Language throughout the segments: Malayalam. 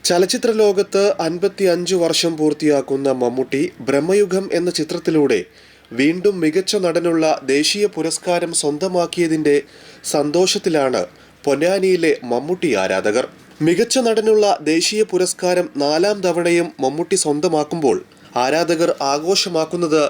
ചലച്ചിത്ര ലോകത്ത് 55 വർഷം പൂർത്തിയാക്കുന്ന മമ്മൂട്ടി ബ്രഹ്മയുഗം എന്ന ചിത്രത്തിലൂടെ വീണ്ടും മികച്ച നടനുള്ള ദേശീയ പുരസ്കാരം സ്വന്തമാക്കിയതിന്റെ സന്തോഷത്തിലാണ് പൊന്നാനിയിലെ മമ്മൂട്ടി ആരാധകർ. മികച്ച നടനുള്ള ദേശീയ പുരസ്കാരം 4ാം തവണയും മമ്മൂട്ടി സ്വന്തമാക്കുമ്പോൾ ആരാധകർ ആഘോഷമാക്കുന്നത്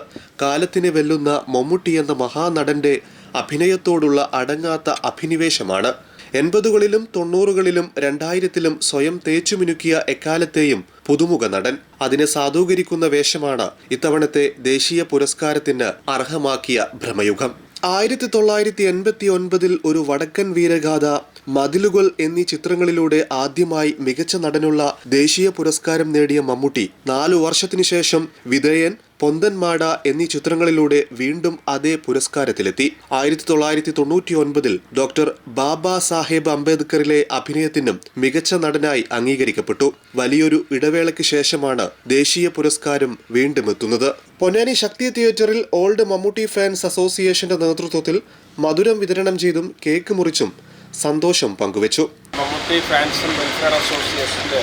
കാലത്തിനെ വെല്ലുന്ന മമ്മൂട്ടി എന്ന മഹാനടന്റെ അഭിനയത്തോടുള്ള അടങ്ങാത്ത അഭിനിവേശമാണ്. 80കളിലും 90കളിലും 2000ത്തിലും സ്വയം തേച്ചുമിനുക്കിയ എക്കാലത്തെയും പുതുമുഖ നടൻ. അതിനെ സാധൂകരിക്കുന്ന വേഷമാണ് ഇത്തവണത്തെ ദേശീയ പുരസ്കാരത്തിന് അർഹമാക്കിയ ബ്രഹ്മയുഗം. 1989 ഒരു വടക്കൻ വീരഗാഥ, മതിലുകൾ എന്നീ ചിത്രങ്ങളിലൂടെ ആദ്യമായി മികച്ച നടനുള്ള ദേശീയ പുരസ്കാരം നേടിയ മമ്മൂട്ടി 4 വർഷത്തിനു ശേഷം വിധേയൻ, പൊന്തൻമാട എന്നീ ചിത്രങ്ങളിലൂടെ വീണ്ടും അതേ പുരസ്കാരത്തിലെത്തി. 1999 ഡോക്ടർ ബാബാ സാഹേബ് അംബേദ്കറിലെ അഭിനയത്തിനും മികച്ച നടനായി അംഗീകരിക്കപ്പെട്ടു. വലിയൊരു ഇടവേളയ്ക്ക് ശേഷമാണ് ദേശീയ പുരസ്കാരം വീണ്ടും എത്തുന്നത്. പൊന്നാനി ശക്തി തിയേറ്ററിൽ ഓൾഡ് മമ്മൂട്ടി ഫാൻസ് അസോസിയേഷന്റെ നേതൃത്വത്തിൽ മധുരം വിതരണം ചെയ്തും കേക്ക് മുറിച്ചും സന്തോഷം പങ്കുവച്ചു. മമ്മൂട്ടി ഫാൻസ് ആൻഡ് വെൽഫെയർ അസോസിയേഷന്റെ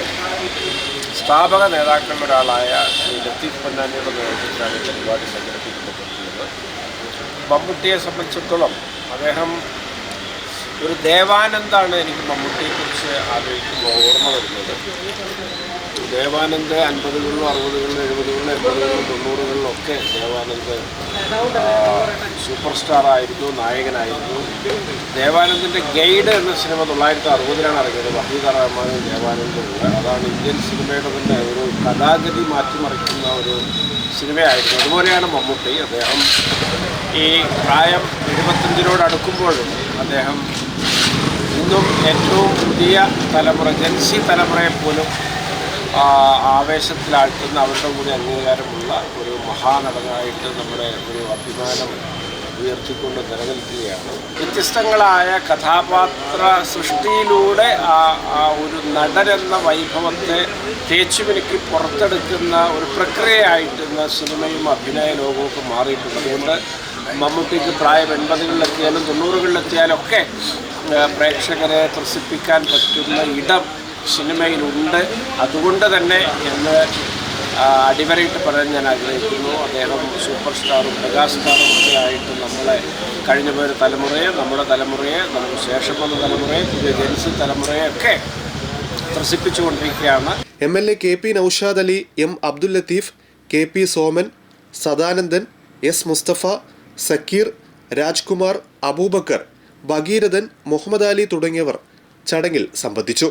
സ്ഥാപക നേതാക്കളിൽ ഒരാളായ ശ്രീ ലത്തീഫ് പൊന്നാനിയുടെ നേതൃത്വത്തിലാണ് ഈ പരിപാടി സംഘടിപ്പിക്കപ്പെട്ടിട്ടുള്ളത്. മമ്മൂട്ടിയെ സംബന്ധിച്ചിടത്തോളം അദ്ദേഹം ഒരു ദേവാനന്ദാണ് എനിക്ക് മമ്മൂട്ടിയെക്കുറിച്ച് ആലോചിക്കുമ്പോൾ ഓർമ്മ വരുന്നത്. ദേവാനന്ദ് 50കളിലും 60കളിലും 70കളിലും 80കളിലും 90കളിലും ഒക്കെ ദേവാനന്ദ് സൂപ്പർ സ്റ്റാർ ആയിരുന്നു, നായകനായിരുന്നു. ദേവാനന്ദിൻ്റെ ഗൈഡ് എന്ന സിനിമ 1960ലാണ് ഇറങ്ങിയത്. വഹീദ് റഹ്മാനും ദേവാനന്ദും. അതാണ് ഇന്ത്യൻ സിനിമയുടെ തന്നെ ഒരു കഥാഗതി മാറ്റിമറിക്കുന്ന ഒരു സിനിമയായിരുന്നു. അതുപോലെയാണ് മമ്മൂട്ടി. അദ്ദേഹം ഈ പ്രായം 75 അദ്ദേഹം ഇന്നും ഏറ്റവും പുതിയ തലമുറ, ജൻസി തലമുറയെ പോലും ആവേശത്തിലാഴ്ത്തുന്ന, അവരുടെ കൂടി അംഗീകാരമുള്ള ഒരു മഹാനടനായിട്ട് നമ്മുടെ ഒരു അഭിമാനം ഉയർത്തിക്കൊണ്ട് നിലനിൽക്കുകയാണ്. വ്യത്യസ്തങ്ങളായ കഥാപാത്ര സൃഷ്ടിയിലൂടെ ആ ഒരു നടനെന്ന വൈഭവത്തെ തേച്ചുമിനുക്കി പുറത്തെടുക്കുന്ന ഒരു പ്രക്രിയയായിട്ട് ഇന്ന് സിനിമയും അഭിനയ ലോകമൊക്കെ മാറിയിട്ടുണ്ട്. അതുകൊണ്ട് മമ്മൂട്ടിക്ക് പ്രായം 80കളിലെത്തിയാലും 90കളിലെത്തിയാലും ഒക്കെ പ്രേക്ഷകരെ ത്രസിപ്പിക്കാൻ പറ്റുന്ന ഇടം സിനിമയിലുണ്ട്. അതുകൊണ്ട് തന്നെ എന്ന് അടിവരയിട്ട് പറയാൻ ഞാൻ ആഗ്രഹിക്കുന്നു. അദ്ദേഹം സൂപ്പർ സ്റ്റാറും മെഗാ സ്റ്റാറും ഒക്കെ ആയിട്ട് നമ്മളെ കഴിഞ്ഞ പോയൊരു തലമുറയെ, നമ്മുടെ തലമുറയെ, നമുക്ക് ശേഷം വന്ന തലമുറയെ, പുതിയ ജൻസി തലമുറയെ ഒക്കെ ത്രസിപ്പിച്ചുകൊണ്ടിരിക്കുകയാണ്. MLA KP Naushad Ali, M Abdul Latheef, KP Soman, Sadanandan, S Mustafa, Zakir, Rajkumar, Abubakar, Bhagirathan, Muhammad Ali തുടങ്ങിയവർ ചടങ്ങിൽ സംബന്ധിച്ചു.